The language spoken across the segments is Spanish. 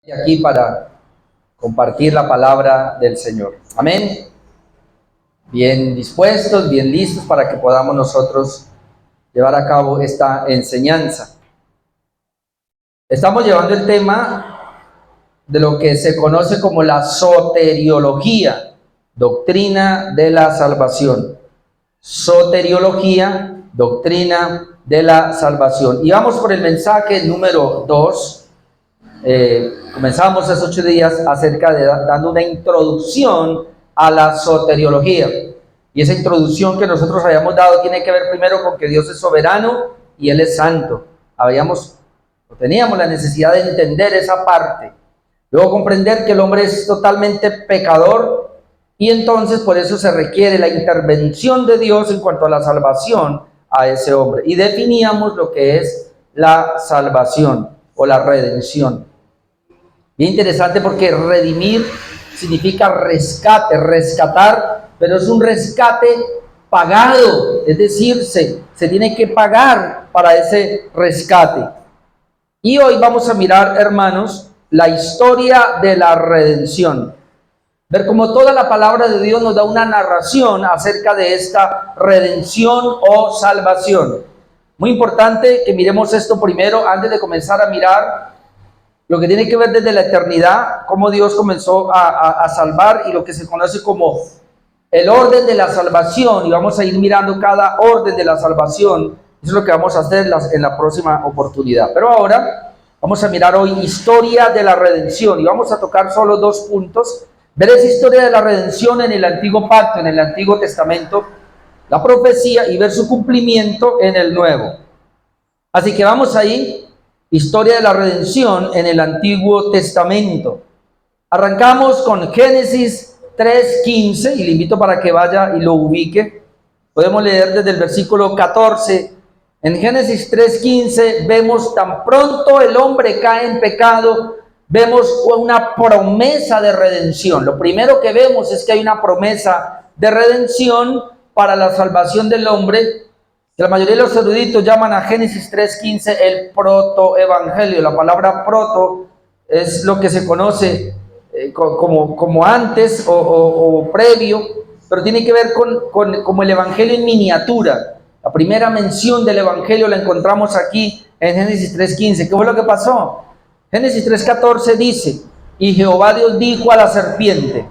Y aquí para compartir la palabra del Señor. Amén. Bien dispuestos, bien listos para que podamos nosotros llevar a cabo esta enseñanza. Estamos llevando el tema de lo que se conoce como la soteriología, doctrina de la salvación. Soteriología, doctrina de la salvación. Y vamos por el mensaje número 2. Comenzamos hace 8 días acerca de dando una introducción a la soteriología. Y esa introducción que nosotros habíamos dado tiene que ver primero con que Dios es soberano y Él es santo. Teníamos la necesidad de entender esa parte. Luego comprender que el hombre es totalmente pecador y entonces por eso se requiere la intervención de Dios en cuanto a la salvación a ese hombre. Y definíamos lo que es la salvación o la redención. Bien interesante porque redimir significa rescate, rescatar, pero es un rescate pagado, es decir, se tiene que pagar para ese rescate. Y hoy vamos a mirar, hermanos, la historia de la redención. Ver cómo toda la palabra de Dios nos da una narración acerca de esta redención o salvación. Muy importante que miremos esto primero antes de comenzar a mirar lo que tiene que ver desde la eternidad, cómo Dios comenzó a salvar y lo que se conoce como el orden de la salvación. Y vamos a ir mirando cada orden de la salvación. Eso es lo que vamos a hacer en la próxima oportunidad. Pero ahora vamos a mirar hoy historia de la redención. Y vamos a tocar solo 2 puntos. Ver esa historia de la redención en el Antiguo Pacto, en el Antiguo Testamento, la profecía, y ver su cumplimiento en el Nuevo. Así que vamos ahí. Historia de la redención en el Antiguo Testamento. Arrancamos con Génesis 3:15 y le invito para que vaya y lo ubique. Podemos leer desde el versículo 14. En Génesis 3:15 vemos tan pronto el hombre cae en pecado, vemos una promesa de redención. Lo primero que vemos es que hay una promesa de redención para la salvación del hombre. La mayoría de los eruditos llaman a Génesis 3:15 el protoevangelio. La palabra proto es lo que se conoce como antes o previo, pero tiene que ver como el evangelio en miniatura. La primera mención del evangelio la encontramos aquí en Génesis 3:15. ¿Qué fue lo que pasó? Génesis 3:14 dice: y Jehová Dios dijo a la serpiente: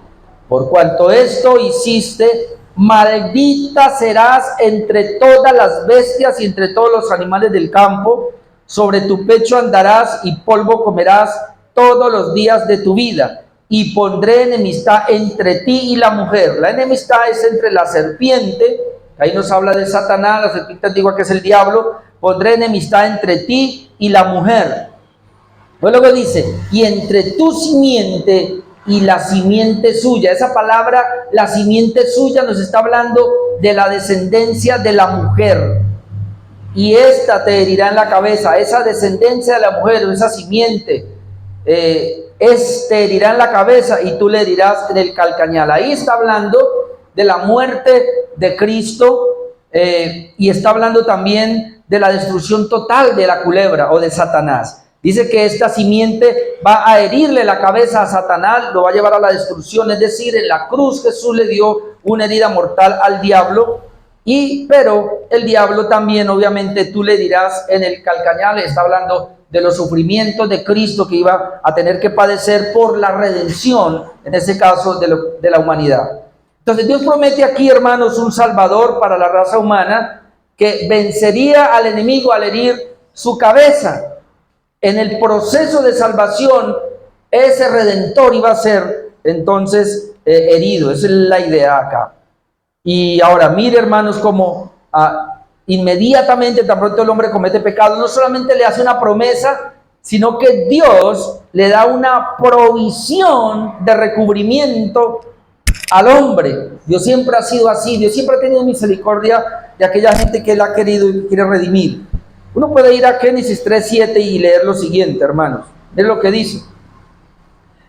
por cuanto esto hiciste, maldita serás entre todas las bestias y entre todos los animales del campo. Sobre tu pecho andarás y polvo comerás todos los días de tu vida. Y pondré enemistad entre ti y la mujer. La enemistad es entre la serpiente, ahí nos habla de Satanás, la serpiente antigua que es el diablo. Pondré enemistad entre ti y la mujer. Luego dice: y entre tu simiente y la simiente suya. Esa palabra, la simiente suya, nos está hablando de la descendencia de la mujer. Y esta te herirá en la cabeza. Esa descendencia de la mujer, o esa simiente, te herirá en la cabeza y tú le herirás en el calcañal. Ahí está hablando de la muerte de Cristo y está hablando también de la destrucción total de la culebra o de Satanás. Dice que esta simiente va a herirle la cabeza a Satanás, lo va a llevar a la destrucción. Es decir, en la cruz Jesús le dio una herida mortal al diablo, pero el diablo también, obviamente, tú le dirás en el calcañal. Está hablando de los sufrimientos de Cristo que iba a tener que padecer por la redención, en este caso de la humanidad. Entonces Dios promete aquí, hermanos, un salvador para la raza humana que vencería al enemigo al herir su cabeza. En el proceso de salvación, ese redentor iba a ser entonces herido. Esa es la idea acá. Y ahora mire, hermanos, cómo inmediatamente, tan pronto el hombre comete pecado, no solamente le hace una promesa, sino que Dios le da una provisión de recubrimiento al hombre. Dios siempre ha sido así. Dios siempre ha tenido misericordia de aquella gente que Él ha querido y quiere redimir. Uno puede ir a Génesis 3:7 y leer lo siguiente, hermanos. Es lo que dice.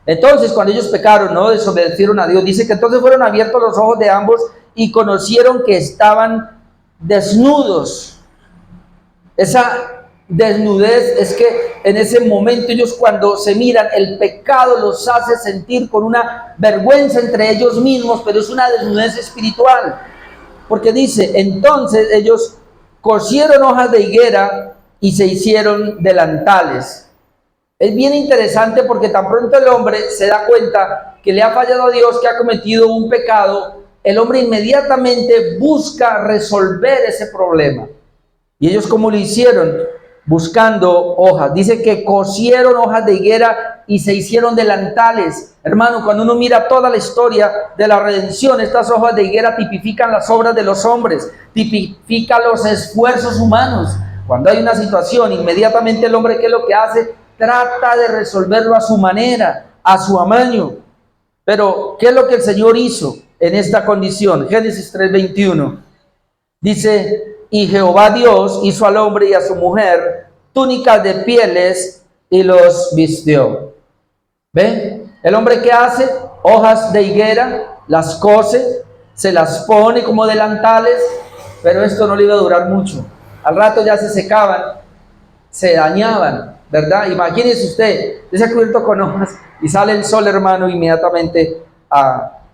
Entonces, cuando ellos pecaron, no desobedecieron a Dios, dice que entonces fueron abiertos los ojos de ambos y conocieron que estaban desnudos. Esa desnudez es que en ese momento ellos cuando se miran, el pecado los hace sentir con una vergüenza entre ellos mismos, pero es una desnudez espiritual. Porque dice, entonces ellos cosieron hojas de higuera y se hicieron delantales. Es bien interesante porque tan pronto el hombre se da cuenta que le ha fallado a Dios, que ha cometido un pecado, el hombre inmediatamente busca resolver ese problema. ¿Y ellos cómo lo hicieron? Buscando hojas. Dice que cosieron hojas de higuera y se hicieron delantales. Hermano, cuando uno mira toda la historia de la redención, estas hojas de higuera tipifican las obras de los hombres, tipifican los esfuerzos humanos. Cuando hay una situación, inmediatamente el hombre, ¿qué es lo que hace? Trata de resolverlo a su manera, a su amaño. Pero, ¿qué es lo que el Señor hizo en esta condición? Génesis 3:21. Dice, y Jehová Dios hizo al hombre y a su mujer túnicas de pieles y los vistió. ¿Ven? El hombre, ¿qué hace? Hojas de higuera, las cose, se las pone como delantales, pero esto no le iba a durar mucho. Al rato ya se secaban, se dañaban, ¿verdad? Imagínese usted, se ha cubierto con hojas y sale el sol, hermano, inmediatamente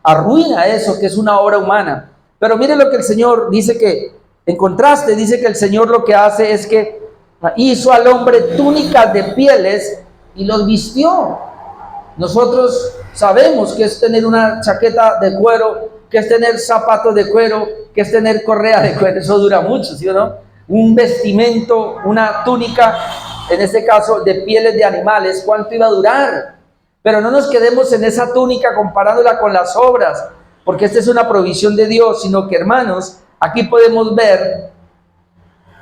arruina eso que es una obra humana. Pero mire lo que el Señor dice que, en contraste, dice que el Señor lo que hace es que hizo al hombre túnicas de pieles y los vistió. Nosotros sabemos que es tener una chaqueta de cuero, que es tener zapatos de cuero, que es tener correa de cuero. Eso dura mucho, ¿sí o no? Un vestimento, una túnica, en este caso de pieles de animales, ¿cuánto iba a durar? Pero no nos quedemos en esa túnica comparándola con las obras, porque esta es una provisión de Dios, sino que, hermanos, aquí podemos ver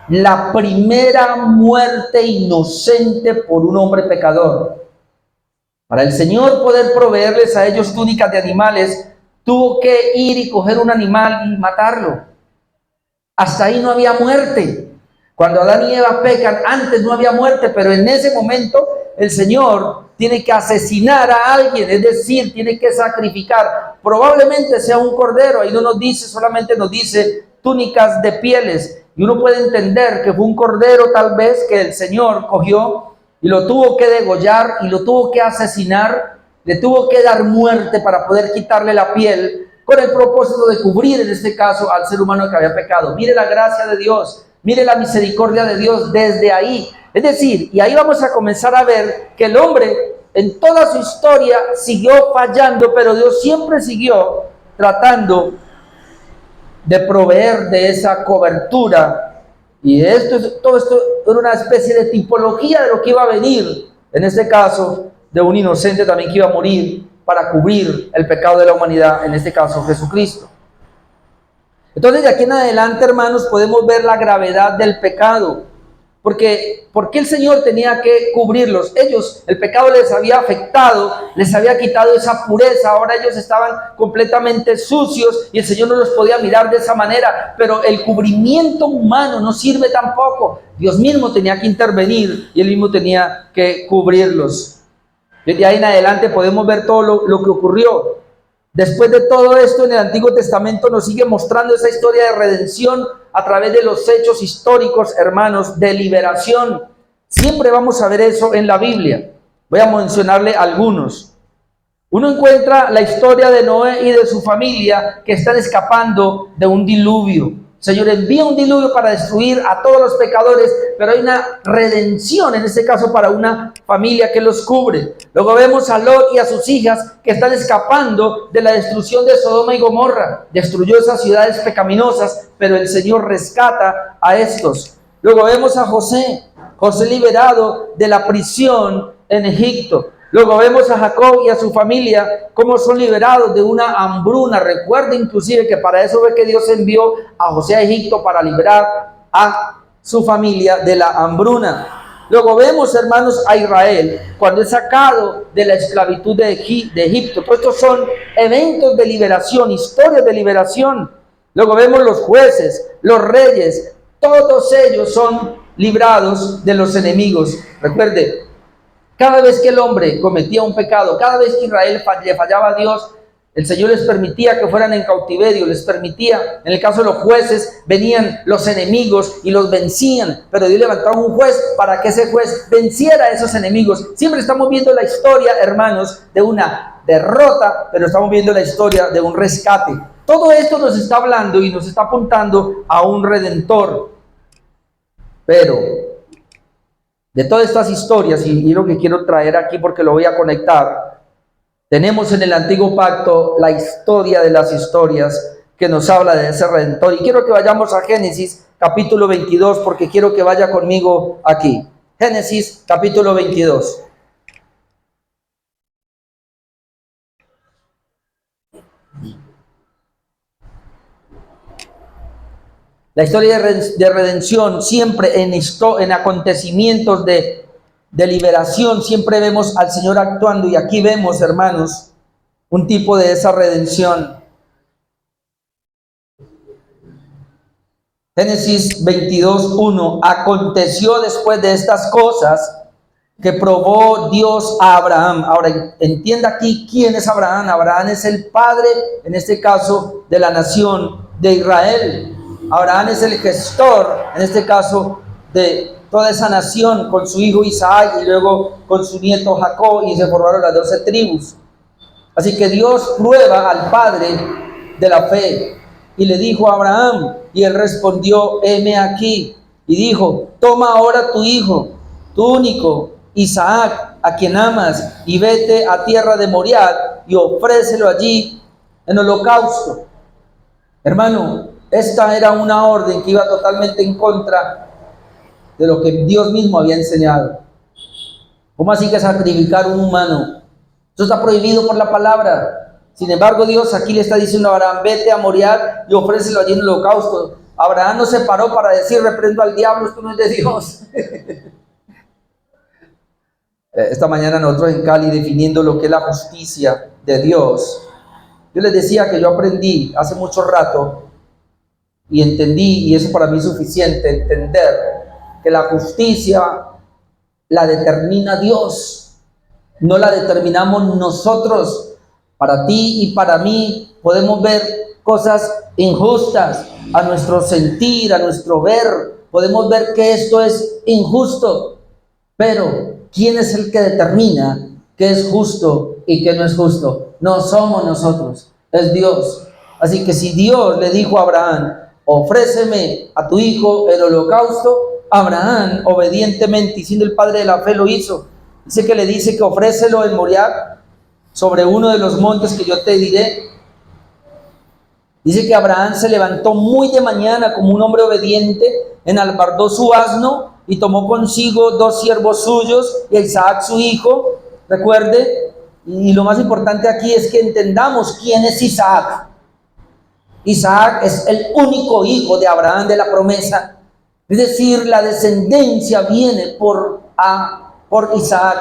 la primera muerte inocente por un hombre pecador. Para el Señor poder proveerles a ellos túnicas de animales, tuvo que ir y coger un animal y matarlo. Hasta ahí no había muerte. Cuando Adán y Eva pecan, antes no había muerte, pero en ese momento el Señor tiene que asesinar a alguien, es decir, tiene que sacrificar. Probablemente sea un cordero, ahí no nos dice, solamente nos dice túnicas de pieles. Y uno puede entender que fue un cordero tal vez que el Señor cogió y lo tuvo que degollar y lo tuvo que asesinar, le tuvo que dar muerte para poder quitarle la piel, con el propósito de cubrir en este caso al ser humano que había pecado. Mire la gracia de Dios, mire la misericordia de Dios desde ahí. Es decir, y ahí vamos a comenzar a ver que el hombre en toda su historia siguió fallando, pero Dios siempre siguió tratando de proveer de esa cobertura. Y todo esto era una especie de tipología de lo que iba a venir, en este caso, de un inocente también que iba a morir para cubrir el pecado de la humanidad, en este caso Jesucristo. Entonces, de aquí en adelante, hermanos, podemos ver la gravedad del pecado. Porque, ¿por qué el Señor tenía que cubrirlos? Ellos, el pecado les había afectado, les había quitado esa pureza, ahora ellos estaban completamente sucios y el Señor no los podía mirar de esa manera, pero el cubrimiento humano no sirve tampoco. Dios mismo tenía que intervenir y Él mismo tenía que cubrirlos. Desde ahí en adelante podemos ver todo lo que ocurrió. Después de todo esto, en el Antiguo Testamento nos sigue mostrando esa historia de redención a través de los hechos históricos, hermanos, de liberación. Siempre vamos a ver eso en la Biblia. Voy a mencionarle algunos. Uno encuentra la historia de Noé y de su familia que están escapando de un diluvio. El Señor envía un diluvio para destruir a todos los pecadores, pero hay una redención, en este caso para una familia que los cubre. Luego vemos a Lot y a sus hijas que están escapando de la destrucción de Sodoma y Gomorra. Destruyó esas ciudades pecaminosas, pero el Señor rescata a estos. Luego vemos a José liberado de la prisión en Egipto. Luego vemos a Jacob y a su familia cómo son liberados de una hambruna. Recuerda inclusive que para eso fue que Dios envió a José a Egipto, para liberar a su familia de la hambruna. Luego vemos, hermanos, a Israel cuando es sacado de la esclavitud de Egipto. Todos estos son eventos de liberación, historias de liberación. Luego vemos los jueces, los reyes, todos ellos son librados de los enemigos. Recuerde, cada vez que el hombre cometía un pecado, cada vez que Israel le fallaba a Dios, El Señor les permitía que fueran en cautiverio, les permitía. En el caso de los jueces, venían los enemigos y los vencían, pero Dios levantaba un juez para que ese juez venciera a esos enemigos. Siempre estamos viendo la historia, hermanos, de una derrota, pero estamos viendo la historia de un rescate. Todo esto nos está hablando y nos está apuntando a un redentor. Pero de todas estas historias, y lo que quiero traer aquí porque lo voy a conectar, tenemos en el Antiguo Pacto la historia de las historias que nos habla de ese redentor. Y quiero que vayamos a Génesis capítulo 22 porque quiero que vaya conmigo aquí. Génesis capítulo 22. La historia de redención, siempre en acontecimientos de liberación, siempre vemos al Señor actuando. Y aquí vemos, hermanos, un tipo de esa redención. Génesis 22:1. Aconteció después de estas cosas que probó Dios a Abraham. Ahora, entienda aquí quién es Abraham. Abraham es el padre, en este caso, de la nación de Israel. Abraham es el gestor, en este caso, de toda esa nación con su hijo Isaac y luego con su nieto Jacob, y se formaron las 12 tribus. Así que Dios prueba al padre de la fe y le dijo a Abraham, y él respondió: heme aquí. Y dijo: toma ahora tu hijo, tu único, Isaac, a quien amas, y vete a tierra de Moriah y ofrécelo allí en holocausto. Hermano, esta era una orden que iba totalmente en contra de lo que Dios mismo había enseñado. ¿Cómo así que sacrificar un humano? Eso está prohibido por la palabra. Sin embargo, Dios aquí le está diciendo a Abraham: vete a Moriah y ofrécelo allí en el holocausto. Abraham no se paró para decir: reprendo al diablo, esto no es de Dios. Esta mañana nosotros en Cali, definiendo lo que es la justicia de Dios, yo les decía que yo aprendí hace mucho rato y entendí, y eso para mí es suficiente, entender que la justicia la determina Dios, no la determinamos nosotros. Para ti y para mí podemos ver cosas injustas a nuestro sentir, a nuestro ver. Podemos ver que esto es injusto, pero ¿quién es el que determina qué es justo y qué no es justo? No somos nosotros, es Dios. Así que si Dios le dijo a Abraham: ofréceme a tu hijo el holocausto, Abraham obedientemente, y siendo el padre de la fe, lo hizo. Dice que le dice que ofrécelo en Moriah, sobre uno de los montes que yo te diré. Dice que Abraham se levantó muy de mañana como un hombre obediente, enalbardó su asno y tomó consigo 2 siervos suyos y a Isaac su hijo. Recuerde, y lo más importante aquí es que entendamos quién es Isaac. Isaac es el único hijo de Abraham de la promesa. Es decir, la descendencia viene por Isaac.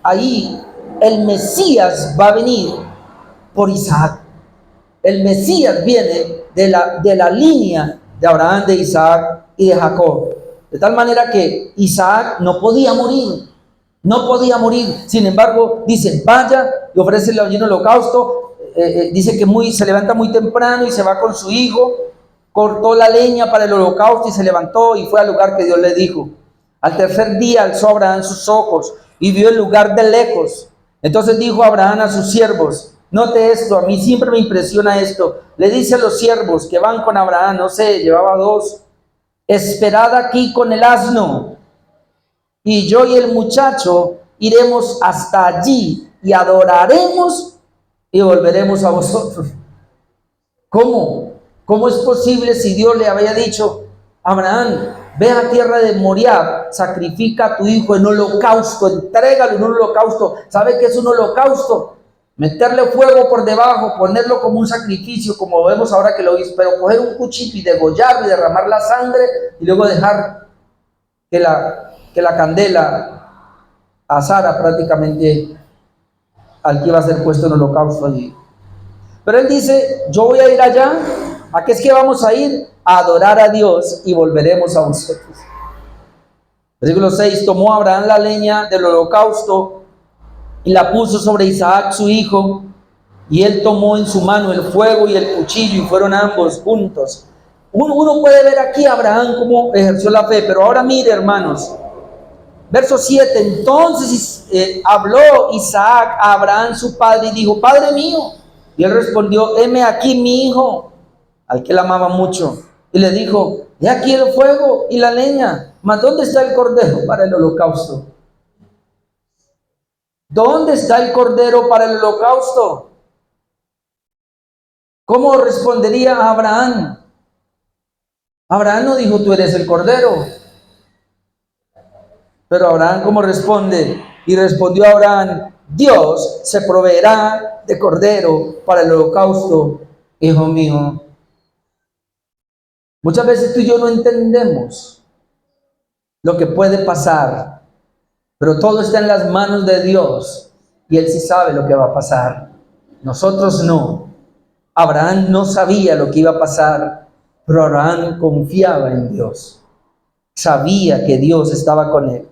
Ahí el Mesías va a venir por Isaac. El Mesías viene de la línea de Abraham, de Isaac y de Jacob. De tal manera que Isaac no podía morir. No podía morir. Sin embargo, dice: vaya y ofrécele allí en holocausto. Dice que se levanta muy temprano y se va con su hijo. Cortó la leña para el holocausto y se levantó y fue al lugar que Dios le dijo. Al tercer día alzó Abraham sus ojos y vio el lugar de lejos. Entonces dijo Abraham a sus siervos: note esto, a mí siempre me impresiona esto. Le dice a los siervos que van con Abraham, no sé, llevaba 2: esperad aquí con el asno, y yo y el muchacho iremos hasta allí y adoraremos y volveremos a vosotros. ¿Cómo? ¿Cómo es posible si Dios le había dicho: Abraham, ve a tierra de Moriah, sacrifica a tu hijo en holocausto, entrégalo en un holocausto? ¿Sabe qué es un holocausto? Meterle fuego por debajo, ponerlo como un sacrificio, como vemos ahora que lo hizo, pero coger un cuchillo y degollarlo y derramar la sangre y luego dejar que la candela asara prácticamente al que iba a ser puesto en holocausto allí. Pero él dice: yo voy a ir allá. ¿A qué es que vamos a ir? A adorar a Dios y volveremos a vosotros. Versículo 6: tomó Abraham la leña del holocausto y la puso sobre Isaac su hijo, Y él tomó en su mano el fuego y el cuchillo y fueron ambos juntos. Uno puede ver aquí a Abraham cómo ejerció la fe, pero ahora mire, hermanos, verso 7, entonces habló Isaac a Abraham su padre y dijo, Padre mío. Y él respondió, heme aquí mi hijo, al que él amaba mucho. Y le dijo, he aquí el fuego y la leña, mas ¿dónde está el cordero para el holocausto? ¿Dónde está el cordero para el holocausto? ¿Cómo respondería Abraham? Abraham no dijo, tú eres el cordero. Pero Abraham, ¿cómo responde? Y respondió Abraham, Dios se proveerá de cordero para el holocausto, hijo mío. Muchas veces tú y yo no entendemos lo que puede pasar, pero todo está en las manos de Dios y Él sí sabe lo que va a pasar. Nosotros no. Abraham no sabía lo que iba a pasar, pero Abraham confiaba en Dios. Sabía que Dios estaba con él.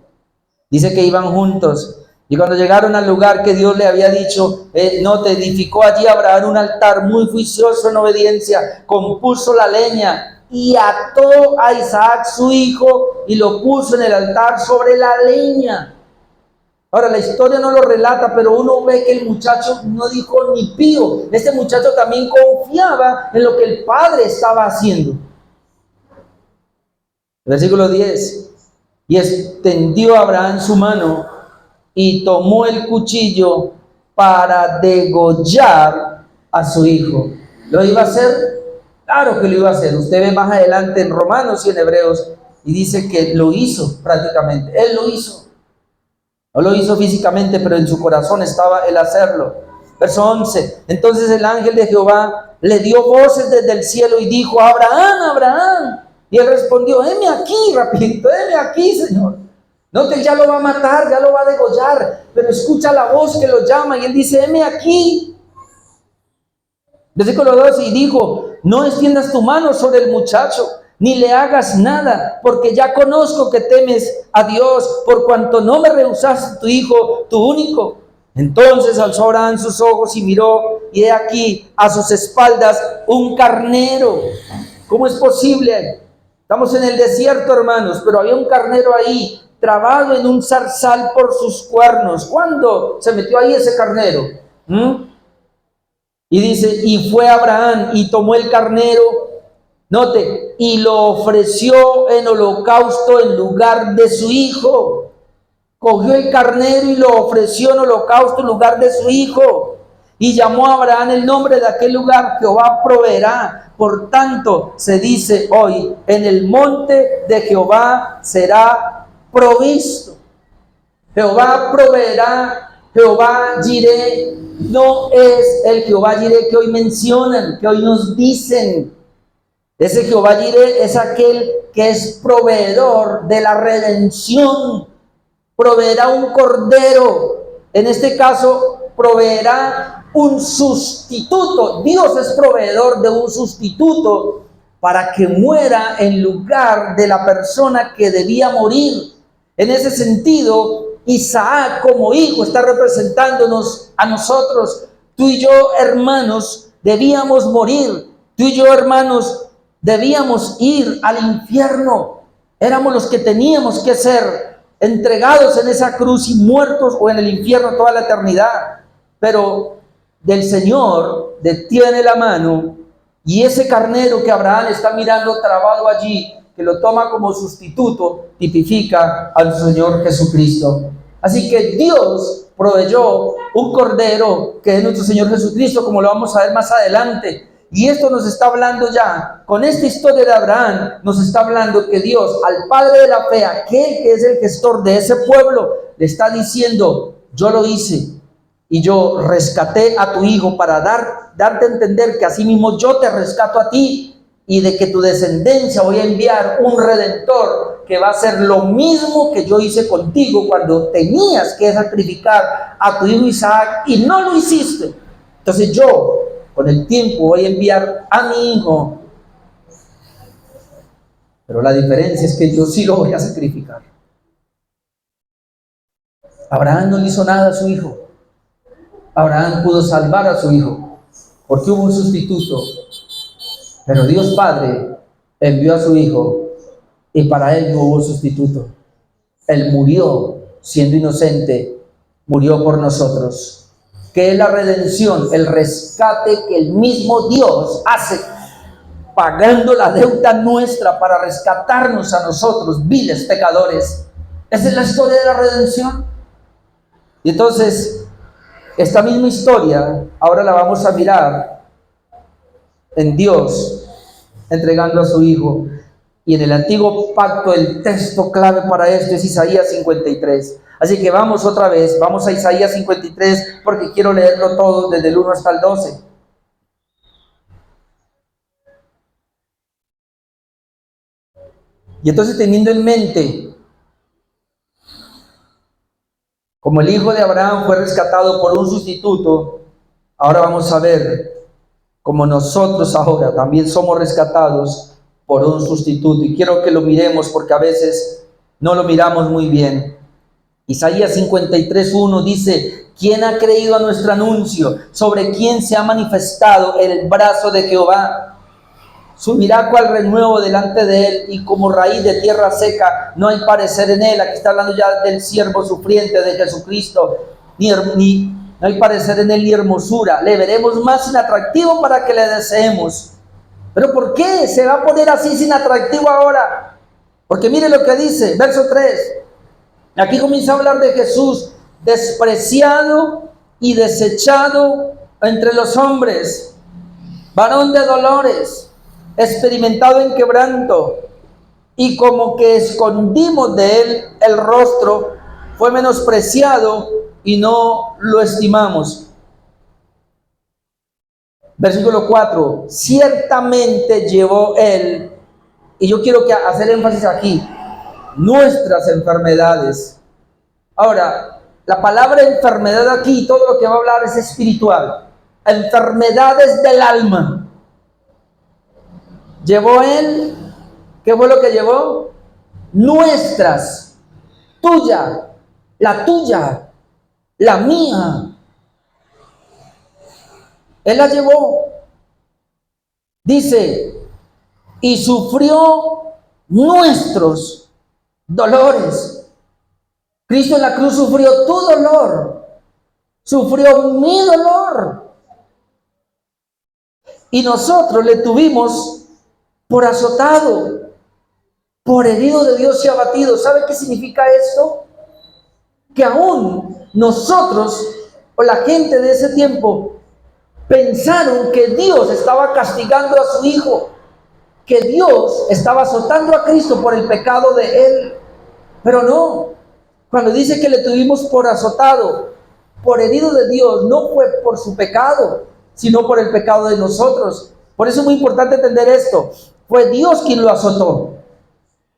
Dice que iban juntos y cuando llegaron al lugar que Dios le había dicho, no te edificó allí Abraham un altar muy juicioso en obediencia, compuso la leña y ató a Isaac su hijo y lo puso en el altar sobre la leña. Ahora, la historia no lo relata, pero uno ve que el muchacho no dijo ni pío. Este muchacho también confiaba en lo que el padre estaba haciendo. Versículo 10. Y extendió Abraham su mano y tomó el cuchillo para degollar a su hijo. ¿Lo iba a hacer? Claro que lo iba a hacer. Usted ve más adelante en Romanos y en Hebreos y dice que lo hizo prácticamente. Él lo hizo. No lo hizo físicamente, pero en su corazón estaba el hacerlo. Verso 11. Entonces el ángel de Jehová le dio voces desde el cielo y dijo, Abraham, Abraham. Y él respondió, heme aquí, rapidito, heme aquí, Señor. No que ya lo va a matar, ya lo va a degollar, pero escucha la voz que lo llama y él dice, heme aquí. Versículo 12, y dijo, no extiendas tu mano sobre el muchacho, ni le hagas nada, porque ya conozco que temes a Dios, por cuanto no me rehusaste tu hijo, tu único. Entonces alzó Abraham sus ojos y miró, y he aquí a sus espaldas un carnero. ¿Cómo es posible? Estamos en el desierto, hermanos, pero había un carnero ahí, trabado en un zarzal por sus cuernos. ¿Cuándo se metió ahí ese carnero? Y dice, y fue Abraham y tomó el carnero, note, y lo ofreció en holocausto en lugar de su hijo. Cogió el carnero y lo ofreció en holocausto en lugar de su hijo. Y llamó a Abraham el nombre de aquel lugar, Jehová proveerá. Por tanto, se dice hoy, en el monte de Jehová será provisto. Jehová proveerá, Jehová Jireh. No es el Jehová Jireh que hoy mencionan, que hoy nos dicen. Ese Jehová Jireh es aquel que es proveedor de la redención. Proveerá un cordero. En este caso, proveerá un sustituto. Dios es proveedor de un sustituto para que muera en lugar de la persona que debía morir. En ese sentido, Isaac como hijo está representándonos a nosotros. Tú y yo, hermanos, debíamos morir. Tú y yo, hermanos, debíamos ir al infierno. Éramos los que teníamos que ser entregados en esa cruz y muertos o en el infierno toda la eternidad. Pero del Señor detiene la mano y ese carnero que Abraham está mirando trabado allí, que lo toma como sustituto, tipifica al Señor Jesucristo. Así que Dios proveyó un cordero que es nuestro Señor Jesucristo, como lo vamos a ver más adelante. Y esto nos está hablando ya, con esta historia de Abraham, nos está hablando que Dios, al Padre de la fe, aquel que es el gestor de ese pueblo, le está diciendo, yo lo hice y yo rescaté a tu hijo para darte a entender que así mismo yo te rescato a ti y de que tu descendencia voy a enviar un redentor que va a hacer lo mismo que yo hice contigo cuando tenías que sacrificar a tu hijo Isaac y no lo hiciste. Entonces yo, con el tiempo, voy a enviar a mi hijo. Pero la diferencia es que yo sí lo voy a sacrificar. Abraham no le hizo nada a su hijo. Abraham pudo salvar a su hijo. porque hubo un sustituto. Pero Dios Padre envió a su Hijo y para Él no hubo sustituto. Él murió siendo inocente, murió por nosotros. ¿Qué es la redención? El rescate que el mismo Dios hace, pagando la deuda nuestra para rescatarnos a nosotros, viles pecadores. Esa es la historia de la redención. Y entonces, esta misma historia, ahora la vamos a mirar en Dios entregando a su Hijo. Y en el antiguo pacto el texto clave para esto es Isaías 53. Así que vamos otra vez, vamos a Isaías 53 porque quiero leerlo todo desde el 1 hasta el 12. Y entonces, teniendo en mente como el hijo de Abraham fue rescatado por un sustituto, ahora vamos a ver cómo nosotros ahora también somos rescatados por un sustituto. Y quiero que lo miremos porque a veces no lo miramos muy bien. Isaías 53:1 dice: ¿quién ha creído a nuestro anuncio? ¿Sobre quién se ha manifestado el brazo de Jehová? Subirá cual renuevo delante de él, y como raíz de tierra seca, no hay parecer en él. Aquí está hablando ya del siervo sufriente de Jesucristo. No hay parecer en él ni hermosura. Le veremos más sin atractivo para que le deseemos. ¿Pero por qué se va a poner así sin atractivo ahora? Porque mire lo que dice, verso 3. Aquí comienza a hablar de Jesús, despreciado y desechado entre los hombres, varón de dolores, experimentado en quebranto, y como que escondimos de él el rostro, fue menospreciado y no lo estimamos. Versículo 4, ciertamente llevó él, y yo quiero hacer énfasis aquí, nuestras enfermedades. Ahora, la palabra enfermedad aquí, todo lo que va a hablar es espiritual. Enfermedades del alma. Llevó él, ¿qué fue lo que llevó? Nuestras, tuya, la mía. Él la llevó. Dice, y sufrió nuestros dolores. Cristo en la cruz sufrió tu dolor, sufrió mi dolor. Y nosotros le tuvimos por azotado, por herido de Dios y abatido. ¿Sabe qué significa esto? Que aún nosotros, o la gente de ese tiempo, pensaron que Dios estaba castigando a su Hijo, que Dios estaba azotando a Cristo por el pecado de Él. Pero no, cuando dice que le tuvimos por azotado, por herido de Dios, no fue por su pecado, sino por el pecado de nosotros. Por eso es muy importante entender esto. Fue Dios quien lo azotó,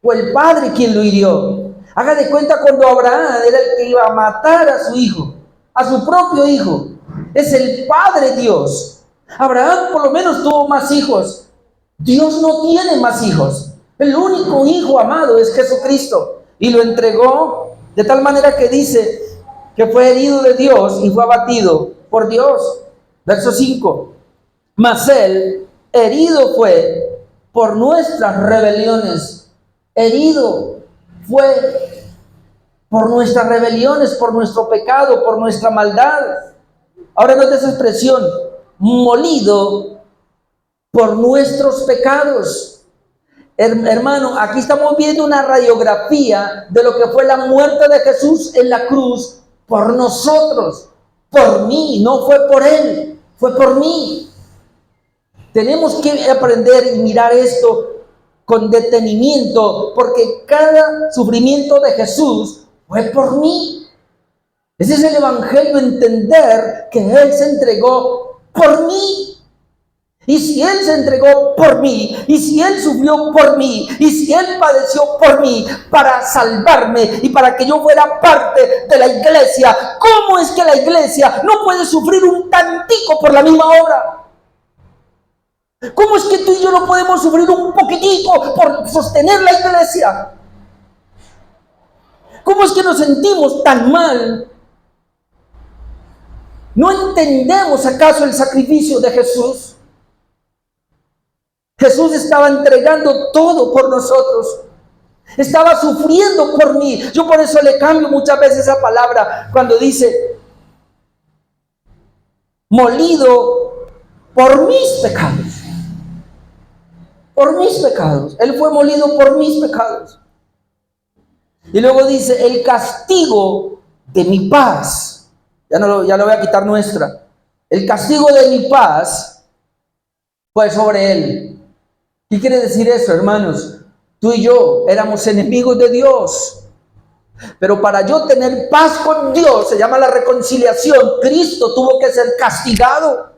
fue el Padre quien lo hirió. Haga de cuenta cuando Abraham era el que iba a matar a su hijo, a su propio hijo. Es el Padre Dios. Abraham por lo menos tuvo más hijos. Dios no tiene más hijos. El único hijo amado es Jesucristo. Y lo entregó de tal manera que dice que fue herido de Dios y fue abatido por Dios. Verso 5. Mas él herido fue por nuestras rebeliones. Herido fue por nuestras rebeliones, por nuestro pecado, por nuestra maldad. Ahora note esa expresión, molido por nuestros pecados. Hermano, aquí estamos viendo una radiografía de lo que fue la muerte de Jesús en la cruz por nosotros, por mí. No fue por él, fue por mí. Tenemos que aprender y mirar esto con detenimiento, porque cada sufrimiento de Jesús fue por mí. Ese es el evangelio, entender que Él se entregó por mí. Y si Él se entregó por mí, y si Él sufrió por mí, y si Él padeció por mí para salvarme y para que yo fuera parte de la iglesia, ¿cómo es que la iglesia no puede sufrir un tantico por la misma obra? ¿Cómo es que tú y yo no podemos sufrir un poquitico por sostener la iglesia? ¿Cómo es que nos sentimos tan mal ¿No entendemos acaso el sacrificio de Jesús? Jesús estaba entregando todo por nosotros. Estaba sufriendo por mí. Yo por eso le cambio muchas veces esa palabra cuando dice molido por mis pecados. Por mis pecados. Él fue molido por mis pecados. Y luego dice, el castigo de mi paz. Ya lo voy a quitar nuestra. El castigo de mi paz fue sobre él. ¿Qué quiere decir eso, hermanos? Tú y yo éramos enemigos de Dios. Pero para yo tener paz con Dios, se llama la reconciliación, Cristo tuvo que ser castigado.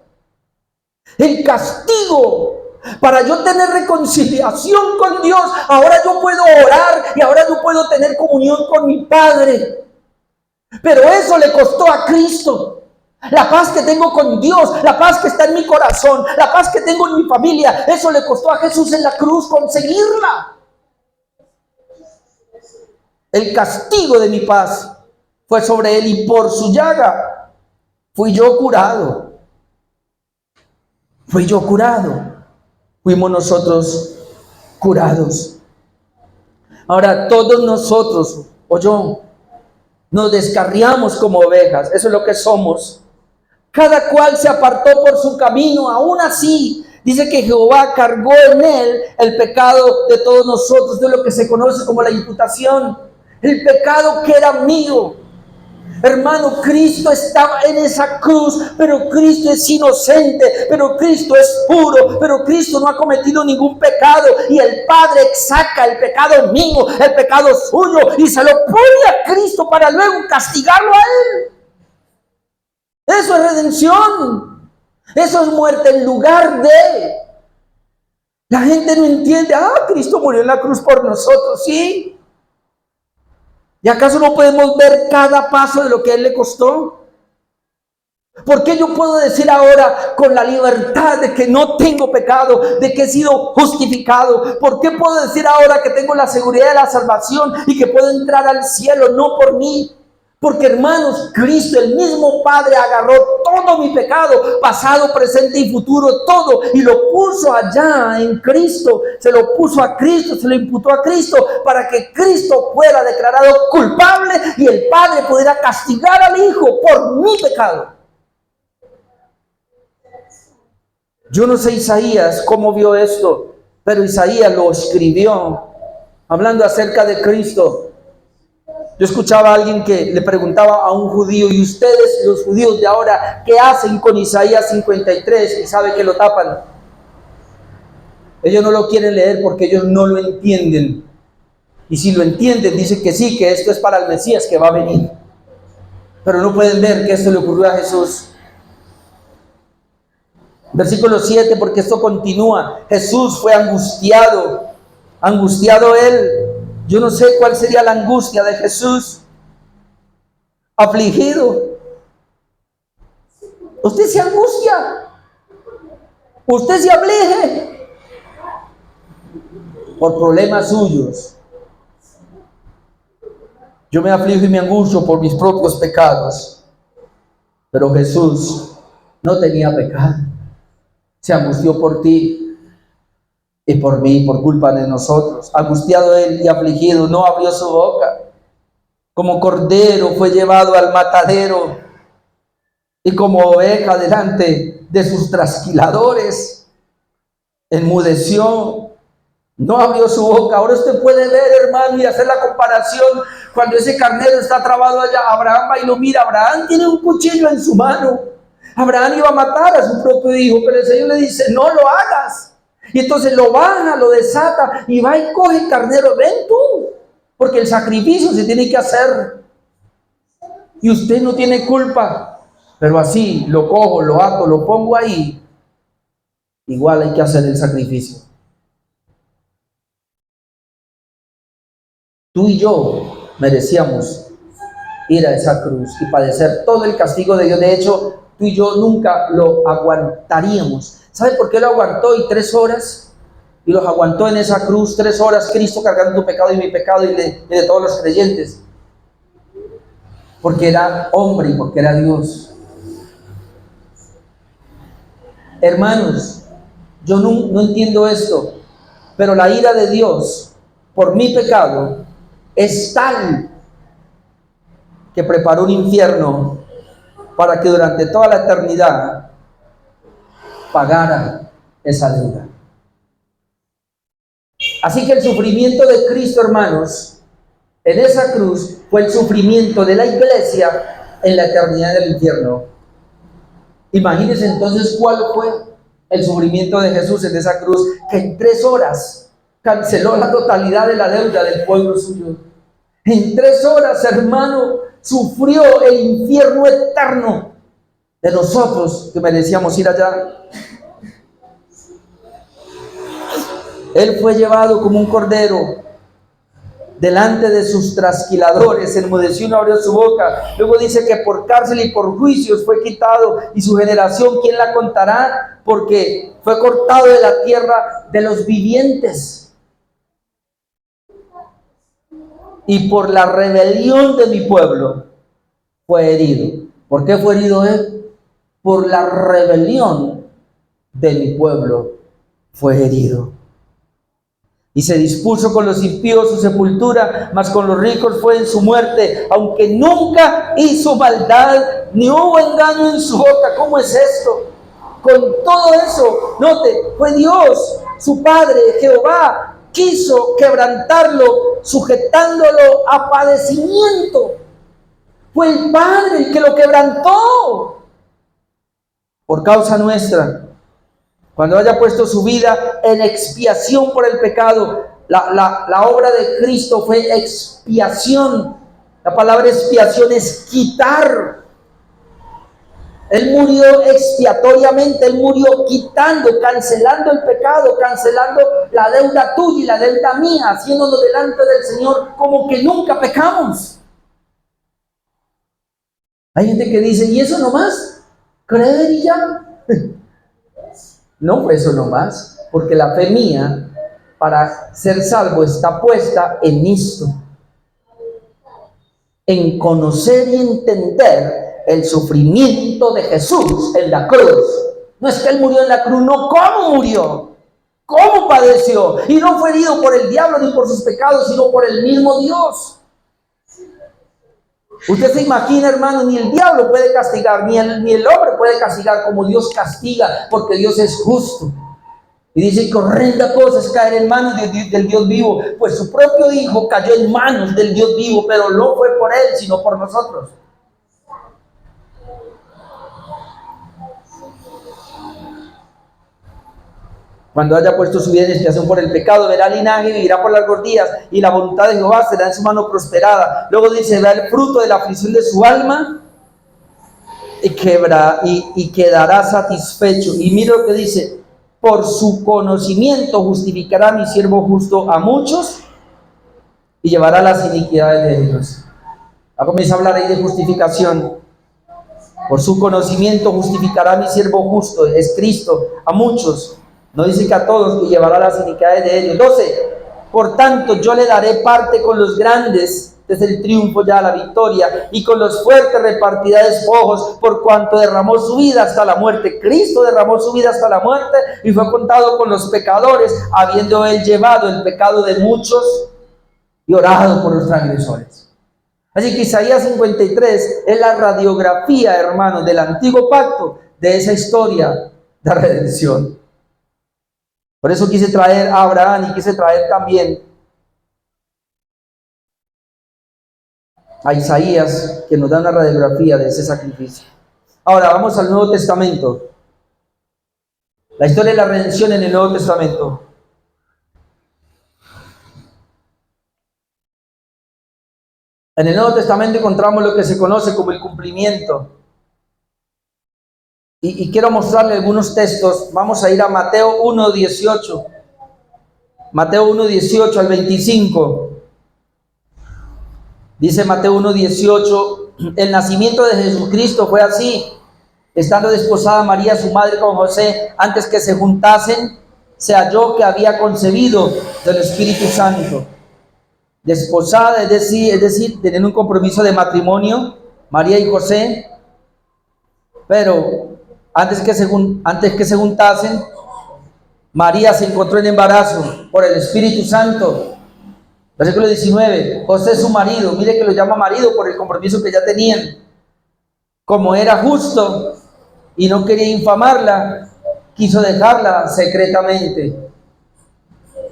El castigo para yo tener reconciliación con Dios, ahora yo puedo orar y ahora yo puedo tener comunión con mi Padre. Pero eso le costó a Cristo. La paz que tengo con Dios, la paz que está en mi corazón, la paz que tengo en mi familia, eso le costó a Jesús en la cruz conseguirla. El castigo de mi paz fue sobre él y por su llaga fui yo curado. Fui yo curado. Fuimos nosotros curados. Ahora todos nosotros, o yo, nos descarriamos como ovejas. Eso es lo que somos. Cada cual se apartó por su camino. Aún así, dice que Jehová cargó en él el pecado de todos nosotros. De lo que se conoce como la imputación. El pecado que era mío. Hermano, Cristo estaba en esa cruz, pero Cristo es inocente, pero Cristo es puro, pero Cristo no ha cometido ningún pecado. Y el Padre saca el pecado mío, el pecado suyo, y se lo pone a Cristo para luego castigarlo a él. Eso es redención. Eso es muerte en lugar de. La gente no entiende. Cristo murió en la cruz por nosotros, sí. ¿Y acaso no podemos ver cada paso de lo que a él le costó? ¿Por qué yo puedo decir ahora con la libertad de que no tengo pecado, de que he sido justificado? ¿Por qué puedo decir ahora que tengo la seguridad de la salvación y que puedo entrar al cielo? No por mí. Porque, hermanos, Cristo, el mismo Padre, agarró todo mi pecado, pasado, presente y futuro, todo, y lo puso allá en Cristo. Se lo puso a Cristo, se lo imputó a Cristo, para que Cristo fuera declarado culpable y el Padre pudiera castigar al Hijo por mi pecado. Yo no sé Isaías cómo vio esto, pero Isaías lo escribió, hablando acerca de Cristo. Yo escuchaba a alguien que le preguntaba a un judío, ¿y ustedes, los judíos de ahora, qué hacen con Isaías 53? Y sabe que lo tapan. Ellos no lo quieren leer porque ellos no lo entienden. Y si lo entienden, dicen que sí, que esto es para el Mesías que va a venir. Pero no pueden ver que esto le ocurrió a Jesús. Versículo 7, porque esto continúa. Jesús fue angustiado él. Yo no sé cuál sería la angustia de Jesús. Afligido. Usted se angustia. Usted se aflige por problemas suyos. Yo me aflijo y me angustio por mis propios pecados. Pero Jesús no tenía pecado. Se angustió por ti y por mí, por culpa de nosotros. Angustiado él y afligido, no abrió su boca. Como cordero fue llevado al matadero, y como oveja delante de sus trasquiladores, enmudeció, no abrió su boca. Ahora usted puede ver, hermano, y hacer la comparación. Cuando ese carnero está trabado allá, Abraham va y lo mira. Abraham tiene un cuchillo en su mano. Abraham iba a matar a su propio hijo, pero el Señor le dice, no lo hagas. Y entonces lo baja, lo desata y va y coge el carnero. Ven tú, porque el sacrificio se tiene que hacer. Y usted no tiene culpa, pero así lo cojo, lo ato, lo pongo ahí. Igual hay que hacer el sacrificio. Tú y yo merecíamos ir a esa cruz y padecer todo el castigo de Dios. De hecho, tú y yo nunca lo aguantaríamos. ¿Sabe por qué lo aguantó? Y 3 horas, y los aguantó en esa cruz 3 horas, Cristo cargando tu pecado y mi pecado y de todos los creyentes. Porque era hombre y porque era Dios. Hermanos, yo no entiendo esto, pero la ira de Dios por mi pecado es tal que preparó un infierno para que durante toda la eternidad pagara esa deuda. Así que el sufrimiento de Cristo, hermanos, en esa cruz fue el sufrimiento de la iglesia en la eternidad del infierno. Imagínense entonces cuál fue el sufrimiento de Jesús en esa cruz, que en 3 horas canceló la totalidad de la deuda del pueblo suyo. En 3 horas, hermano, sufrió el infierno eterno de nosotros que merecíamos ir allá. Él fue llevado como un cordero delante de sus trasquiladores, enmudeció y no abrió su boca. Luego dice que por cárcel y por juicios fue quitado, y su generación, ¿quién la contará? Porque fue cortado de la tierra de los vivientes. Y por la rebelión de mi pueblo fue herido. ¿Por qué fue herido él? Por la rebelión de mi pueblo fue herido. Y se dispuso con los impíos su sepultura, mas con los ricos fue en su muerte, aunque nunca hizo maldad, ni hubo engaño en su boca. ¿Cómo es esto? Con todo eso, note, fue Dios, su Padre, Jehová, quiso quebrantarlo, sujetándolo a padecimiento. Fue el Padre el que lo quebrantó por causa nuestra. Cuando haya puesto su vida en expiación por el pecado, la obra de Cristo fue expiación. La palabra expiación es quitar. Él murió expiatoriamente, Él murió quitando, cancelando el pecado, cancelando la deuda tuya y la deuda mía, haciéndonos delante del Señor como que nunca pecamos. Hay gente que dice, ¿y eso nomás? ¿Creer y ya? No fue eso nomás, porque la fe mía para ser salvo está puesta en esto, en conocer y entender el sufrimiento de Jesús en la cruz. No es que Él murió en la cruz, no, ¿cómo murió? ¿Cómo padeció? Y no fue herido por el diablo ni por sus pecados, sino por el mismo Dios. Usted se imagina, hermano, ni el diablo puede castigar, ni el hombre puede castigar como Dios castiga, porque Dios es justo. Y dice que horrenda cosa es caer en manos del Dios vivo. Pues su propio Hijo cayó en manos del Dios vivo, pero no fue por Él, sino por nosotros. Cuando haya puesto su vida en expiación por el pecado, verá linaje, vivirá por largos días, y la voluntad de Jehová será en su mano prosperada. Luego dice, verá el fruto de la aflicción de su alma y quedará satisfecho. Y mira lo que dice, por su conocimiento justificará mi siervo justo a muchos y llevará las iniquidades de ellos. Ahora comienza a hablar ahí de justificación. Por su conocimiento justificará mi siervo justo, es Cristo, a muchos. No dice que a todos, y llevará las iniquidades de ellos. 12. Por tanto, yo le daré parte con los grandes, desde el triunfo ya a la victoria, y con los fuertes repartirá despojos, por cuanto derramó su vida hasta la muerte. Cristo derramó su vida hasta la muerte y fue contado con los pecadores, habiendo Él llevado el pecado de muchos y orado por los transgresores. Así que Isaías 53 es la radiografía, hermanos, del antiguo pacto, de esa historia de redención. Por eso quise traer a Abraham y quise traer también a Isaías, que nos da una radiografía de ese sacrificio. Ahora vamos al Nuevo Testamento. La historia de la redención en el Nuevo Testamento. En el Nuevo Testamento encontramos lo que se conoce como el cumplimiento. Y quiero mostrarle algunos textos. Vamos a ir a Mateo 1:18. Mateo 1:18 al 25. Dice Mateo 1:18, el nacimiento de Jesucristo fue así. Estando desposada María, su madre, con José, antes que se juntasen, se halló que había concebido del Espíritu Santo. Desposada, es decir, teniendo un compromiso de matrimonio, María y José, pero antes que se juntasen, María se encontró en embarazo por el Espíritu Santo. Versículo 19, José su marido, mire que lo llama marido por el compromiso que ya tenían. Como era justo y no quería infamarla, quiso dejarla secretamente.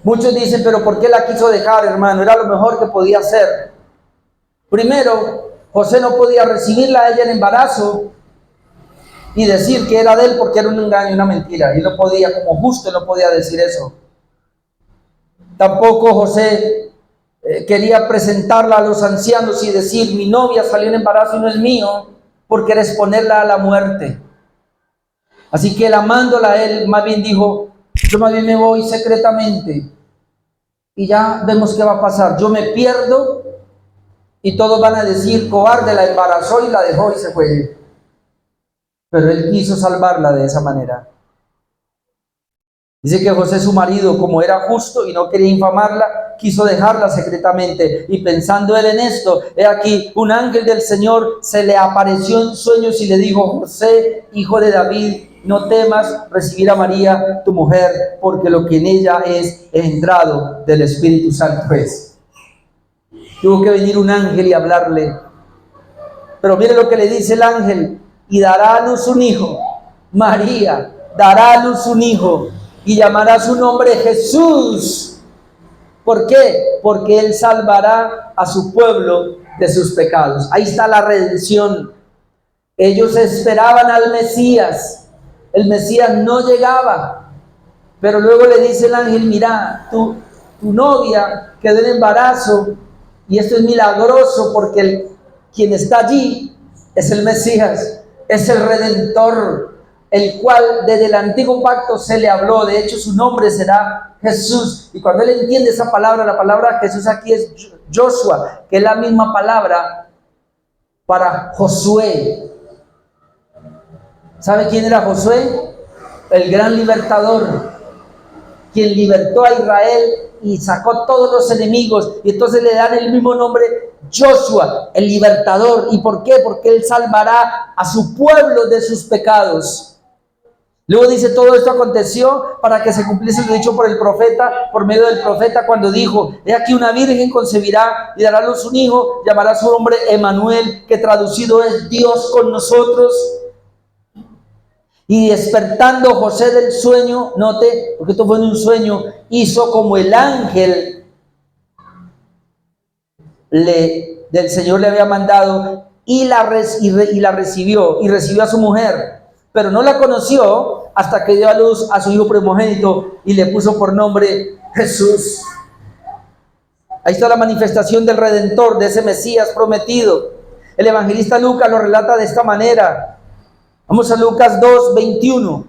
Muchos dicen, pero ¿por qué la quiso dejar, hermano? Era lo mejor que podía hacer. Primero, José no podía recibirla a ella en embarazo y decir que era de él porque era un engaño, una mentira. Y no podía, como justo, no podía decir eso. Tampoco José quería presentarla a los ancianos y decir, mi novia salió en embarazo y no es mío, porque era exponerla a la muerte. Así que él, amándola a él, más bien dijo, yo más bien me voy secretamente y ya vemos qué va a pasar. Yo me pierdo y todos van a decir, cobarde, la embarazó y la dejó y se fue. Pero él quiso salvarla de esa manera. Dice que José, su marido, como era justo y no quería infamarla, quiso dejarla secretamente. Y pensando él en esto, he aquí, un ángel del Señor se le apareció en sueños y le dijo, José, hijo de David, no temas recibir a María, tu mujer, porque lo que en ella es engendrado del Espíritu Santo es. Tuvo que venir un ángel y hablarle. Pero mire lo que le dice el ángel, y dará a luz un hijo. María dará a luz un hijo y llamará su nombre Jesús. ¿Por qué? Porque él salvará a su pueblo de sus pecados. Ahí está la redención. Ellos esperaban al Mesías. El Mesías no llegaba. Pero luego le dice el ángel, mira, tu novia quedó en embarazo y esto es milagroso porque quien está allí es el Mesías, es el Redentor, el cual desde el antiguo pacto se le habló. De hecho, su nombre será Jesús. Y cuando él entiende esa palabra, la palabra Jesús aquí es Joshua, que es la misma palabra para Josué. ¿Sabe quién era Josué? El gran libertador, quien libertó a Israel y sacó todos los enemigos. Y entonces le dan el mismo nombre, Joshua, el libertador. ¿Y por qué? Porque él salvará a su pueblo de sus pecados. Luego dice, todo esto aconteció para que se cumpliese lo dicho por el profeta, por medio del profeta, cuando dijo, he aquí una virgen concebirá y dará a luz un hijo, llamará su nombre Emmanuel, que traducido es Dios con nosotros. Y despertando José del sueño, note, porque esto fue en un sueño, hizo como el ángel del Señor le había mandado y la recibió, y recibió a su mujer. Pero no la conoció hasta que dio a luz a su hijo primogénito y le puso por nombre Jesús. Ahí está la manifestación del Redentor, de ese Mesías prometido. El evangelista Lucas lo relata de esta manera. Vamos a Lucas 2:21.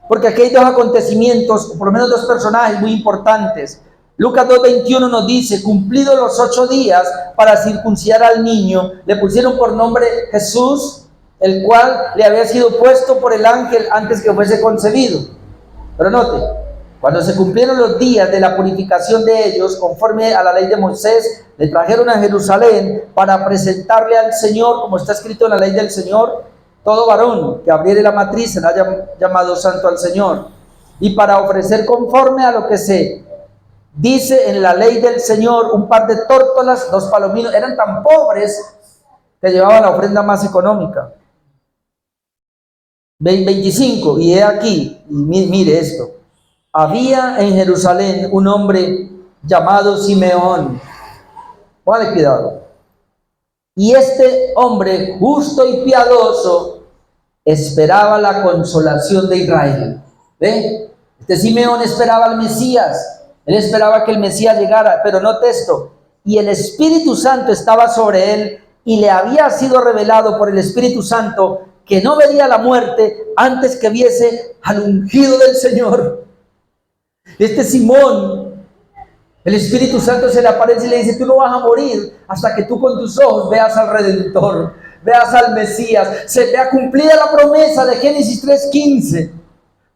Porque aquí hay dos acontecimientos, o por lo menos dos personajes muy importantes. Lucas 2:21 nos dice, cumplidos los 8 días para circuncidar al niño, le pusieron por nombre Jesús, el cual le había sido puesto por el ángel antes que fuese concebido. Pero note, cuando se cumplieron los días de la purificación de ellos, conforme a la ley de Moisés, le trajeron a Jerusalén para presentarle al Señor, como está escrito en la ley del Señor, todo varón que abriere la matriz será llamado santo al Señor. Y para ofrecer conforme a lo que se dice en la ley del Señor, un par de tórtolas, 2 palominos, eran tan pobres que llevaban la ofrenda más económica. 25, y he aquí, y mire esto, había en Jerusalén un hombre llamado Simeón. Póngale cuidado. Y este hombre justo y piadoso esperaba la consolación de Israel. ¿Ve? Este Simeón esperaba al Mesías. Él esperaba que el Mesías llegara, pero note esto, y el Espíritu Santo estaba sobre él, y le había sido revelado por el Espíritu Santo que no vería la muerte antes que viese al ungido del Señor. Este Simón, el Espíritu Santo se le aparece y le dice, tú no vas a morir hasta que tú con tus ojos veas al Redentor, veas al Mesías, se te ha cumplido la promesa de Génesis 3:15.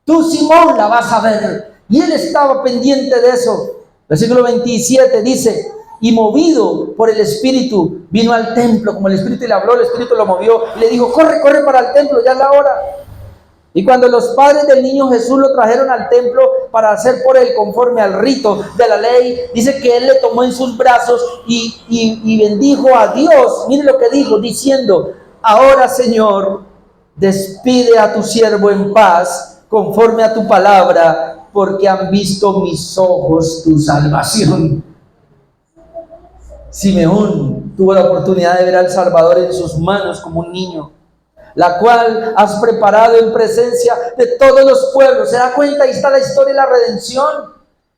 Tú, Simón, la vas a ver. Y él estaba pendiente de eso. Versículo 27 dice, y movido por el Espíritu, vino al templo. Como el Espíritu le habló, el Espíritu lo movió y le dijo, corre, corre para el templo, ya es la hora. Y cuando los padres del niño Jesús lo trajeron al templo para hacer por él conforme al rito de la ley, dice que él le tomó en sus brazos y bendijo a Dios. Mire lo que dijo, diciendo: ahora, Señor, despide a tu siervo en paz, conforme a tu palabra, porque han visto mis ojos tu salvación. Simeón tuvo la oportunidad de ver al Salvador en sus manos como un niño, la cual has preparado en presencia de todos los pueblos. ¿Se da cuenta? Ahí está la historia de la redención.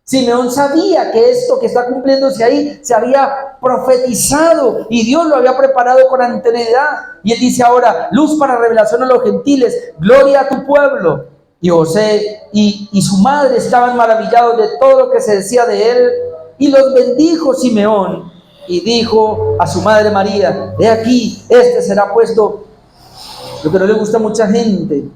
Simeón sabía que esto que está cumpliéndose ahí se había profetizado y Dios lo había preparado con anterioridad. Y él dice ahora: luz para revelación a los gentiles, gloria a tu pueblo. Y José y su madre estaban maravillados de todo lo que se decía de él, y los bendijo Simeón y dijo a su madre María: he aquí, este será puesto. Lo que no le gusta a mucha gente,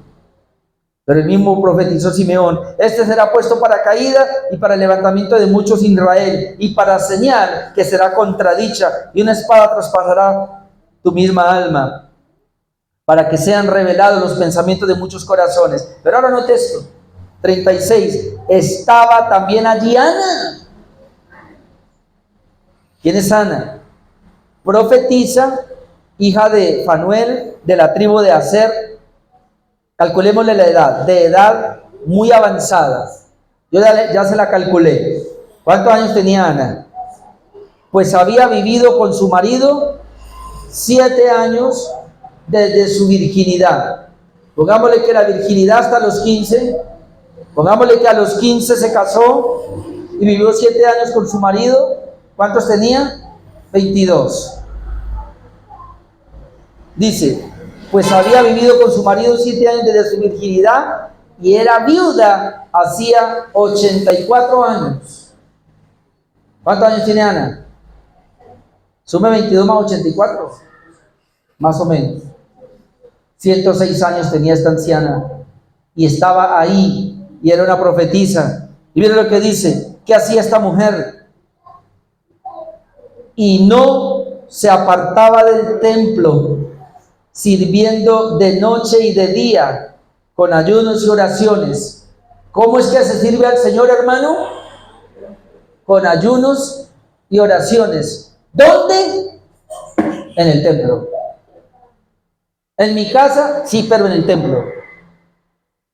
pero el mismo profetizó Simeón: este será puesto para caída y para el levantamiento de muchos en Israel, y para señal que será contradicha, y una espada traspasará tu misma alma, para que sean revelados los pensamientos de muchos corazones. Pero ahora note esto, 36, estaba también allí Ana. ¿Quién es Ana? Profetisa, hija de Fanuel, de la tribu de Aser. Calculémosle la edad, de edad muy avanzada. Yo ya se la calculé. ¿Cuántos años tenía Ana? Pues había vivido con su marido 7 años desde su virginidad. Pongámosle que la virginidad hasta los 15. Pongámosle que a los 15 se casó y vivió 7 años con su marido. ¿Cuántos tenía? 22. Dice: pues había vivido con su marido 7 años desde su virginidad y era viuda hacía 84 años. ¿Cuántos años tiene Ana? Sume 22 más 84, más o menos. 106 años tenía esta anciana y estaba ahí y era una profetisa. Y miren lo que dice: ¿qué hacía esta mujer? Y no se apartaba del templo, sirviendo de noche y de día, con ayunos y oraciones. ¿Cómo es que se sirve al Señor, hermano? Con ayunos y oraciones. ¿Dónde? En el templo. En mi casa, sí, pero en el templo.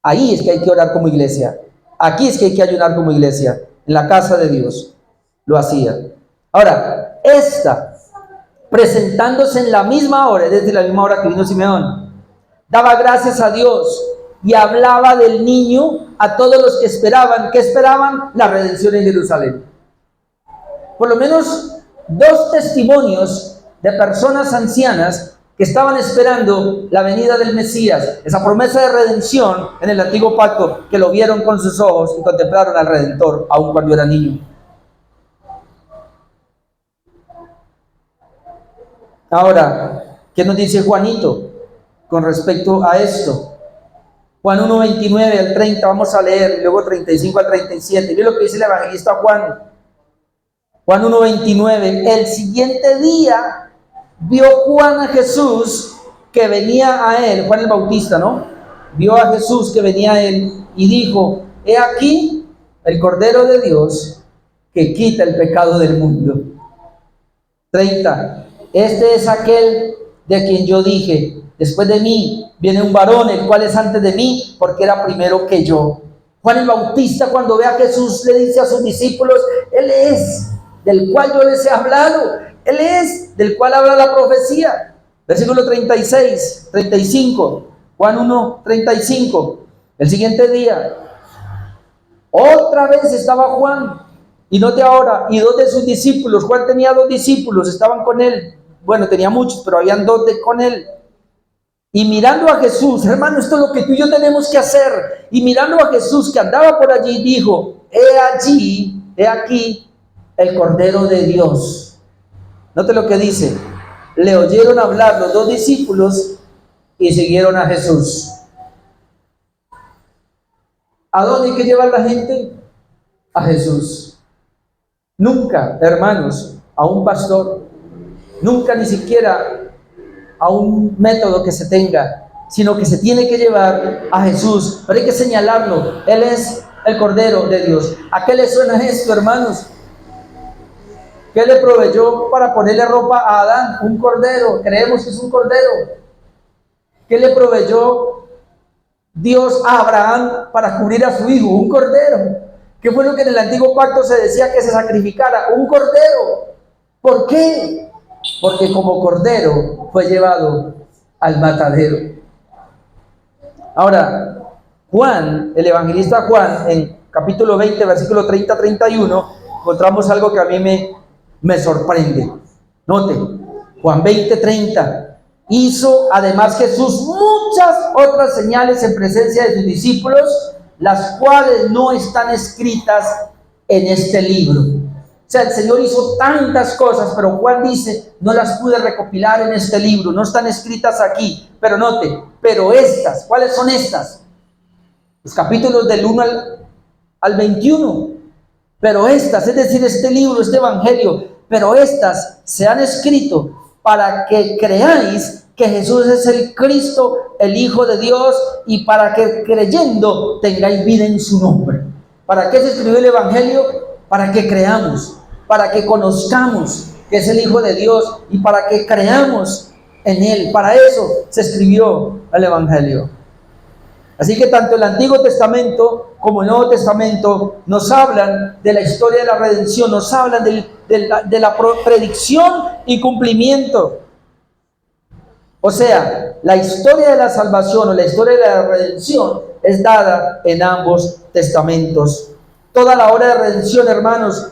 Ahí es que hay que orar como iglesia. Aquí es que hay que ayunar como iglesia. En la casa de Dios lo hacía. Ahora, esta, presentándose en la misma hora, desde la misma hora que vino Simeón, daba gracias a Dios y hablaba del niño a todos los que esperaban. ¿Qué esperaban? La redención en Jerusalén. Por lo menos 2 testimonios de personas ancianas que estaban esperando la venida del Mesías, esa promesa de redención en el antiguo pacto, que lo vieron con sus ojos y contemplaron al Redentor aun cuando era niño. Ahora, ¿qué nos dice Juanito con respecto a esto? Juan 1, 29 al 30, vamos a leer, y luego 35 al 37. Mira lo que dice el evangelista Juan. Juan 1, 29. El siguiente día vio Juan a Jesús que venía a él, Juan el Bautista, ¿no? Vio a Jesús que venía a él y dijo: he aquí el Cordero de Dios que quita el pecado del mundo. 30. Este es aquel de quien yo dije: después de mí viene un varón, el cual es antes de mí, porque era primero que yo. Juan el Bautista, cuando ve a Jesús, le dice a sus discípulos: Él es del cual yo les he hablado, Él es del cual habla la profecía. Versículo 36, 35, Juan 1, 35. El siguiente día, otra vez estaba Juan, y note ahora, y 2 de sus discípulos. Juan tenía 2 discípulos, estaban con él. Bueno, tenía muchos, pero habían 2 con él. Y mirando a Jesús, hermano, esto es lo que tú y yo tenemos que hacer. Y mirando a Jesús que andaba por allí, dijo: he allí, he aquí, el Cordero de Dios. Note lo que dice: le oyeron hablar los 2 discípulos y siguieron a Jesús. ¿A dónde hay que llevar la gente? A Jesús. Nunca, hermanos, a un pastor, nunca ni siquiera a un método que se tenga. sino que se tiene que llevar a Jesús, pero hay que señalarlo. Él es el Cordero de Dios. ¿A qué le suena esto, hermanos? ¿Qué le proveyó para ponerle ropa a Adán? Un cordero. Creemos que es un cordero. ¿Qué le proveyó Dios a Abraham para cubrir a su hijo? Un cordero. ¿Qué fue lo que en el antiguo pacto se decía que se sacrificara? Un cordero. ¿Por qué? Porque como cordero fue llevado al matadero. Ahora, Juan, el evangelista Juan, en capítulo 20, versículo 30-31, encontramos algo que a mí me sorprende. Note, Juan 20:30. Hizo además Jesús muchas otras señales en presencia de sus discípulos, las cuales no están escritas en este libro. O sea, el Señor hizo tantas cosas, pero Juan dice, no las pude recopilar en este libro, no están escritas aquí. Pero note, pero estas, ¿cuáles son estas? Los capítulos del 1 al 21. Pero estas, es decir, este libro, este evangelio, pero estas se han escrito para que creáis que Jesús es el Cristo, el Hijo de Dios, y para que creyendo tengáis vida en su nombre. ¿Para qué se escribió el evangelio? Para que creamos, para que conozcamos que es el Hijo de Dios y para que creamos en Él. Para eso se escribió el evangelio. Así que tanto el Antiguo Testamento como el Nuevo Testamento nos hablan de la historia de la redención, nos hablan de la predicción y cumplimiento. O sea, la historia de la salvación o la historia de la redención es dada en ambos testamentos. Toda la obra de redención, hermanos,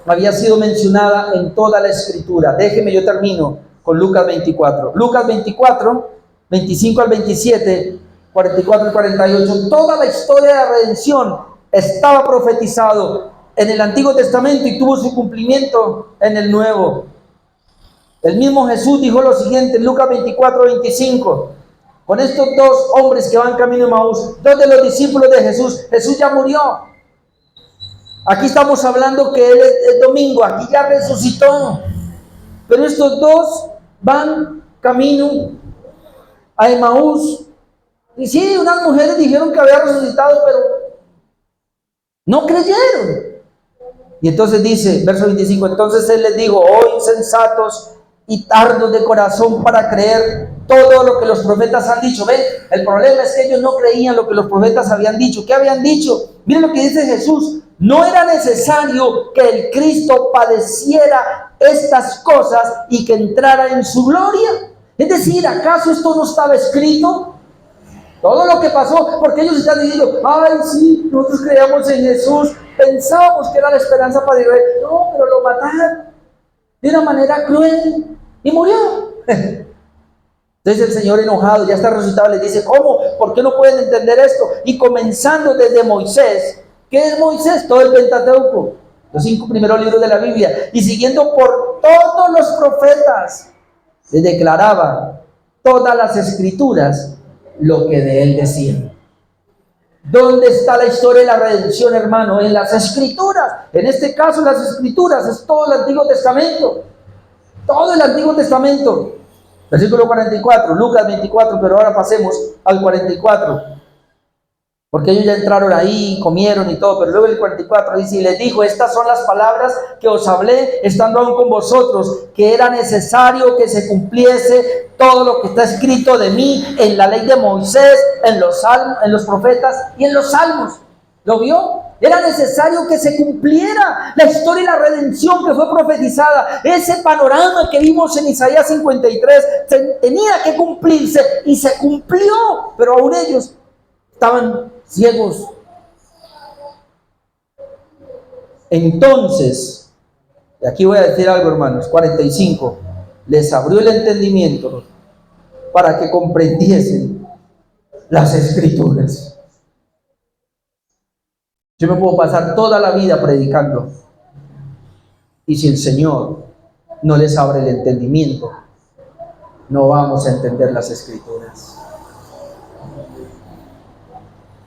había sido mencionada en toda la Escritura. Déjeme, yo termino con Lucas 24. Lucas 24, 25 al 27, 44 y 48. Toda la historia de la redención estaba profetizado en el Antiguo Testamento y tuvo su cumplimiento en el Nuevo. El mismo Jesús dijo lo siguiente en Lucas 24, 25. Con estos dos hombres que van camino a Emaús, dos de los discípulos de Jesús, Jesús ya murió. Aquí estamos hablando que Él es domingo, aquí ya resucitó. Pero estos dos van camino a Emaús. Y sí, unas mujeres dijeron que había resucitado, pero no creyeron. Y entonces dice, verso 25, entonces Él les dijo, oh insensatos y tardos de corazón para creer todo lo que los profetas han dicho. ¿Ven? El problema es que ellos no creían lo que los profetas habían dicho. ¿Qué habían dicho? Miren lo que dice Jesús. No era necesario que el Cristo padeciera estas cosas y que entrara en su gloria. Es decir, ¿acaso esto no estaba escrito? Todo lo que pasó, porque ellos están diciendo, ay sí, nosotros creíamos en Jesús, pensábamos que era la esperanza para Israel. No, pero lo mataron de una manera cruel y murió. Entonces el Señor, enojado, ya está resucitado, les dice, ¿cómo? ¿Por qué no pueden entender esto? Y comenzando desde Moisés. ¿Qué es Moisés? Todo el Pentateuco, los 5 primeros libros de la Biblia, y siguiendo por todos los profetas, les declaraba todas las escrituras lo que de él decían. ¿Dónde está la historia de la redención, hermano? En las escrituras. En este caso, las escrituras es todo el Antiguo Testamento. Todo el Antiguo Testamento. Versículo 44, Lucas 24, pero ahora pasemos al 44. Porque ellos ya entraron ahí, comieron y todo, pero luego el 44 dice, y les dijo, estas son las palabras que os hablé estando aún con vosotros, que era necesario que se cumpliese todo lo que está escrito de mí en la ley de Moisés, en los salmos, en los profetas y en los salmos. ¿Lo vio? Era necesario que se cumpliera la historia y la redención que fue profetizada. Ese panorama que vimos en Isaías 53 tenía que cumplirse y se cumplió, pero aún ellos estaban ciegos. Entonces, y aquí voy a decir algo, hermanos, 45, les abrió el entendimiento para que comprendiesen las escrituras. Yo me puedo pasar toda la vida predicando y si el Señor no les abre el entendimiento, no vamos a entender las escrituras.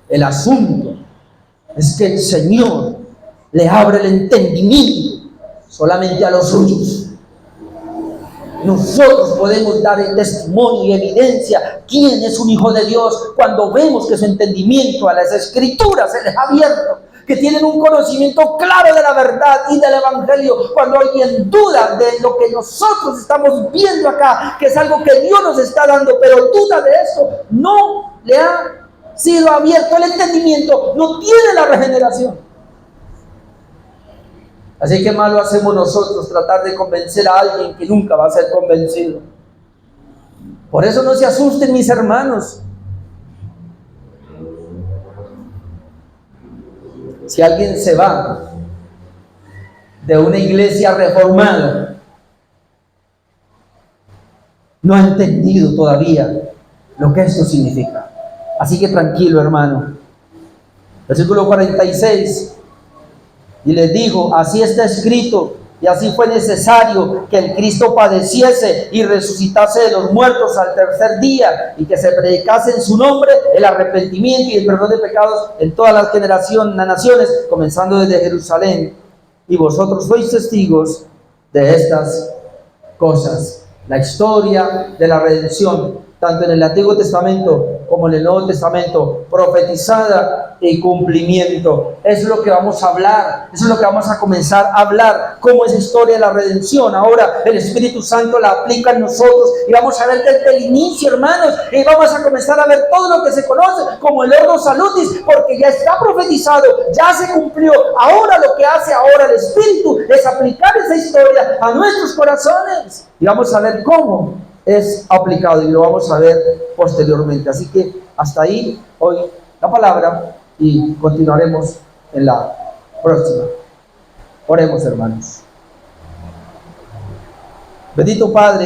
El asunto es que el Señor le abre el entendimiento solamente a los suyos. Nosotros podemos dar el testimonio y evidencia quién es un hijo de Dios cuando vemos que su entendimiento a las escrituras se les ha abierto, que tienen un conocimiento claro de la verdad y del evangelio. Cuando alguien duda de lo que nosotros estamos viendo acá, que es algo que Dios nos está dando, pero duda de eso, no le ha sido abierto el entendimiento, no tiene la regeneración. Así que mal lo hacemos nosotros, tratar de convencer a alguien que nunca va a ser convencido. Por eso no se asusten, mis hermanos. Si alguien se va de una iglesia reformada, no ha entendido todavía lo que esto significa. Así que tranquilo, hermano. Versículo 46. Y les dijo, así está escrito, y así fue necesario que el Cristo padeciese y resucitase de los muertos al tercer día, y que se predicase en su nombre el arrepentimiento y el perdón de pecados en todas las naciones, comenzando desde Jerusalén. Y vosotros sois testigos de estas cosas. La historia de la redención, tanto en el Antiguo Testamento como en el Nuevo Testamento, profetizada y cumplimiento. Es lo que vamos a hablar, eso es lo que vamos a comenzar a hablar, cómo es la historia de la redención. Ahora el Espíritu Santo la aplica en nosotros y vamos a ver desde el inicio, hermanos, y vamos a comenzar a ver todo lo que se conoce como el Ordo Salutis, porque ya está profetizado, ya se cumplió. Ahora lo que hace ahora el Espíritu es aplicar esa historia a nuestros corazones y vamos a ver cómo es aplicado y lo vamos a ver posteriormente. Así que hasta ahí hoy la palabra y continuaremos en la próxima. Oremos, hermanos. Bendito Padre.